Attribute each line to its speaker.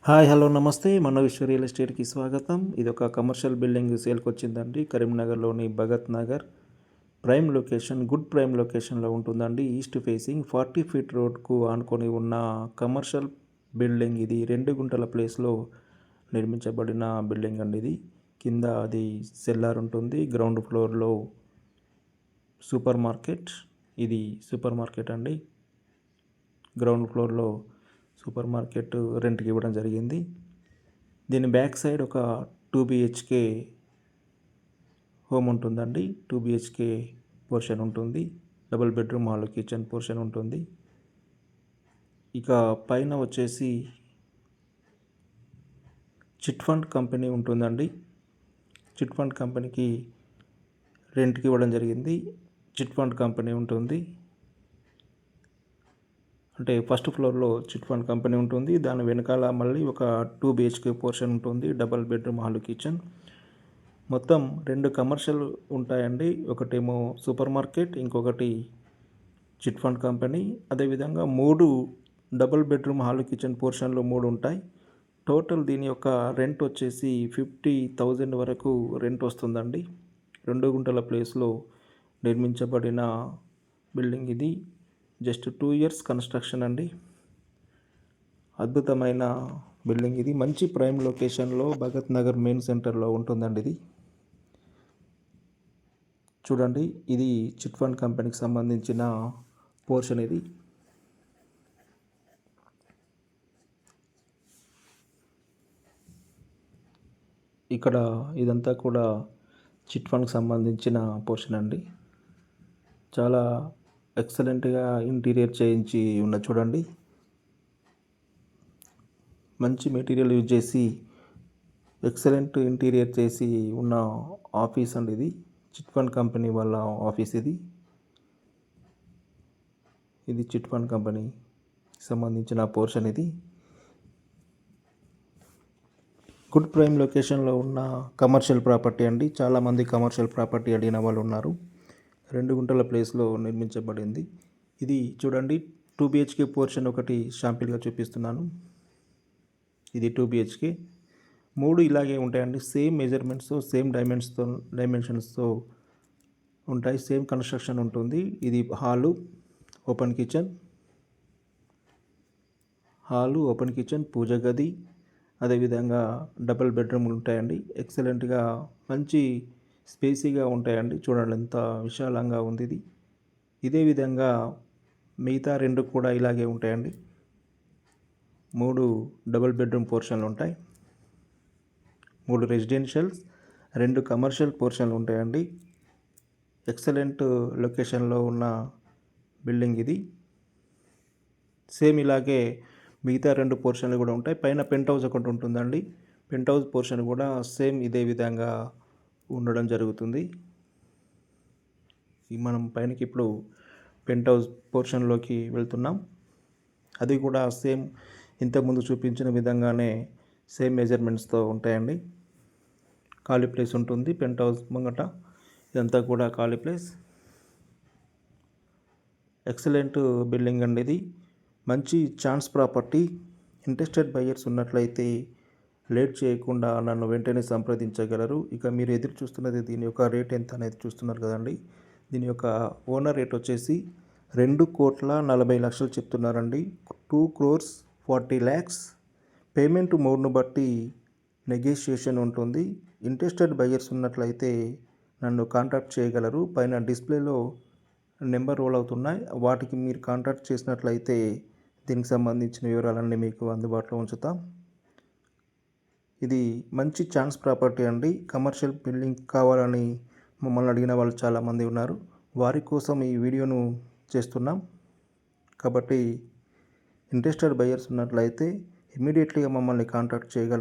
Speaker 1: Hi hello నమస్తే మన విశ్వ రియల్ ఎస్టేట్కి స్వాగతం. ఇది ఒక కమర్షియల్ బిల్డింగ్ సేల్కి వచ్చిందండి. కరీంనగర్లోని Bhagat Nagar prime location, good prime లొకేషన్లో ఉంటుందండి. ఈస్ట్ ఫేసింగ్ 40 ఫీట్ రోడ్కు ఆనుకొని ఉన్న కమర్షియల్ బిల్డింగ్ ఇది. 2 గుంటల ప్లేస్లో నిర్మించబడిన బిల్డింగ్ అండి ఇది. కింద అది సెల్లార్ ఉంటుంది. గ్రౌండ్ ఫ్లోర్లో సూపర్ మార్కెట్. ఇది సూపర్ మార్కెట్ అండి. గ్రౌండ్ ఫ్లోర్లో సూపర్ మార్కెట్ రెంట్కి ఇవ్వడం జరిగింది. దీని బ్యాక్ సైడ్ ఒక 2 BHK హోమ్ ఉంటుందండి. 2 BHK పోర్షన్ ఉంటుంది. Double bedroom, hall, kitchen portion ఉంటుంది. ఇక పైన వచ్చేసి చిట్ ఫండ్ కంపెనీ ఉంటుందండి. చిట్ ఫండ్ కంపెనీకి రెంట్కి ఇవ్వడం జరిగింది. చిట్ ఫండ్ కంపెనీ ఉంటుంది. అంటే ఫస్ట్ ఫ్లోర్లో చిట్ ఫండ్ కంపెనీ ఉంటుంది. దాని వెనకాల మళ్ళీ ఒక 2 BHK పోర్షన్ ఉంటుంది. Double bedroom, hall, kitchen. మొత్తం 2 కమర్షియల్ ఉంటాయండి. ఒకటేమో సూపర్ మార్కెట్, ఇంకొకటి చిట్ ఫండ్ కంపెనీ. అదేవిధంగా 3 డబల్ బెడ్రూమ్, హాల్, కిచెన్ పోర్షన్లు 3 ఉంటాయి. టోటల్ దీని యొక్క రెంట్ వచ్చేసి 50,000 వరకు రెంట్ వస్తుందండి. 2 గుంటల ప్లేస్లో నిర్మించబడిన బిల్డింగ్ ఇది. జస్ట్ 2 years కన్స్ట్రక్షన్ అండి. అద్భుతమైన బిల్డింగ్ ఇది. మంచి ప్రైమ్ లొకేషన్లో భగత్ నగర్ మెయిన్ సెంటర్లో ఉంటుందండి ఇది. చూడండి, ఇది చిట్ ఫండ్ కంపెనీకి సంబంధించిన పోర్షన్ ఇది. ఇక్కడ ఇదంతా కూడా చిట్ ఫండ్కి సంబంధించిన పోర్షన్ అండి. చాలా ఎక్సలెంట్గా ఇంటీరియర్ చేయించి ఉన్న చూడండి. మంచి మెటీరియల్ యూజ్ చేసి ఎక్సలెంట్ ఇంటీరియర్ చేసి ఉన్న ఆఫీస్ అండి ఇది. చిట్ ఫండ్ కంపెనీ వాళ్ళ ఆఫీస్ ఇది. ఇది చిట్ ఫండ్ కంపెనీకి సంబంధించిన పోర్షన్ ఇది. గుడ్ ప్రైమ్ లొకేషన్లో ఉన్న కమర్షియల్ ప్రాపర్టీ అండి. చాలామంది కమర్షియల్ ప్రాపర్టీ అడిగిన వాళ్ళు ఉన్నారు. 2 గుంటల ప్లేస్లో నిర్మించబడింది ఇది. చూడండి, 2 BHK పోర్షన్ ఒకటి షాంపిల్గా చూపిస్తున్నాను. ఇది 2 BHK. 3 ఇలాగే ఉంటాయండి. సేమ్ మెజర్మెంట్స్తో, సేమ్ డైమెన్షన్స్తో ఉంటాయి. సేమ్ కన్స్ట్రక్షన్ ఉంటుంది. ఇది hall, open kitchen, open kitchen, పూజ గది, అదేవిధంగా డబుల్ బెడ్రూమ్లు ఉంటాయండి. ఎక్సలెంట్గా మంచి స్పేసీగా ఉంటాయండి. చూడండి ఎంత విశాలంగా ఉంది ఇది. ఇదే విధంగా మిగతా 2 కూడా ఇలాగే ఉంటాయండి. 3 డబుల్ బెడ్రూమ్ పోర్షన్లు ఉంటాయి. 3 రెసిడెన్షియల్స్, 2 కమర్షియల్ పోర్షన్లు ఉంటాయండి. ఎక్సలెంట్ లొకేషన్లో ఉన్న బిల్డింగ్ ఇది. సేమ్ ఇలాగే మిగతా 2 పోర్షన్లు కూడా ఉంటాయి. పైన పెంట్ హౌస్ ఒకటి ఉంటుందండి. పెంట్ హౌస్ పోర్షన్ కూడా సేమ్ ఇదే విధంగా ఉండడం జరుగుతుంది. మనం పైనకి ఇప్పుడు పెంట్ హౌస్ పోర్షన్లోకి వెళ్తున్నాం. అది కూడా సేమ్ ఇంతకుముందు చూపించిన విధంగానే సేమ్ మెజర్మెంట్స్తో ఉంటాయండి. ఖాళీ ప్లేస్ ఉంటుంది పెంట్ హౌస్ ముంగట. ఇదంతా కూడా ఖాళీ ప్లేస్. ఎక్సలెంట్ బిల్డింగ్ అండి ఇది. మంచి ఛాన్స్ ప్రాపర్టీ. ఇంట్రెస్టెడ్ బయర్స్ ఉన్నట్లయితే లేట్ చేయకుండా నన్ను వెంటనే సంప్రదించగలరు. ఇక మీరు ఎదురు చూస్తున్నది దీని యొక్క రేట్ ఎంత అనేది చూస్తున్నారు కదండి. దీని యొక్క ఓనర్ రేట్ వచ్చేసి 2,40,00,000 చెప్తున్నారండి. 2,40,00,000. పేమెంట్ మోడ్ను బట్టి నెగోషియేషన్ ఉంటుంది. ఇంట్రెస్టెడ్ బయర్స్ ఉన్నట్లయితే నన్ను కాంటాక్ట్ చేయగలరు. పైన డిస్ప్లేలో నెంబర్ రోల్ అవుతున్నాయి. వాటికి మీరు కాంటాక్ట్ చేసినట్లయితే దీనికి సంబంధించిన వివరాలన్నీ మీకు అందుబాటులో ఉంచుతాం. ఇది మంచి ఛాన్స్ ప్రాపర్టీ అండి. కమర్షియల్ బిల్డింగ్ కావాలని మమ్మల్ని అడిగిన వాళ్ళు చాలామంది ఉన్నారు. వారి కోసం ఈ వీడియోను చేస్తున్నాం. కాబట్టి ఇంట్రెస్టెడ్ బయర్స్ ఉన్నట్లయితే ఇమ్మీడియట్లీగా మమ్మల్ని కాంటాక్ట్ చేయగలరు.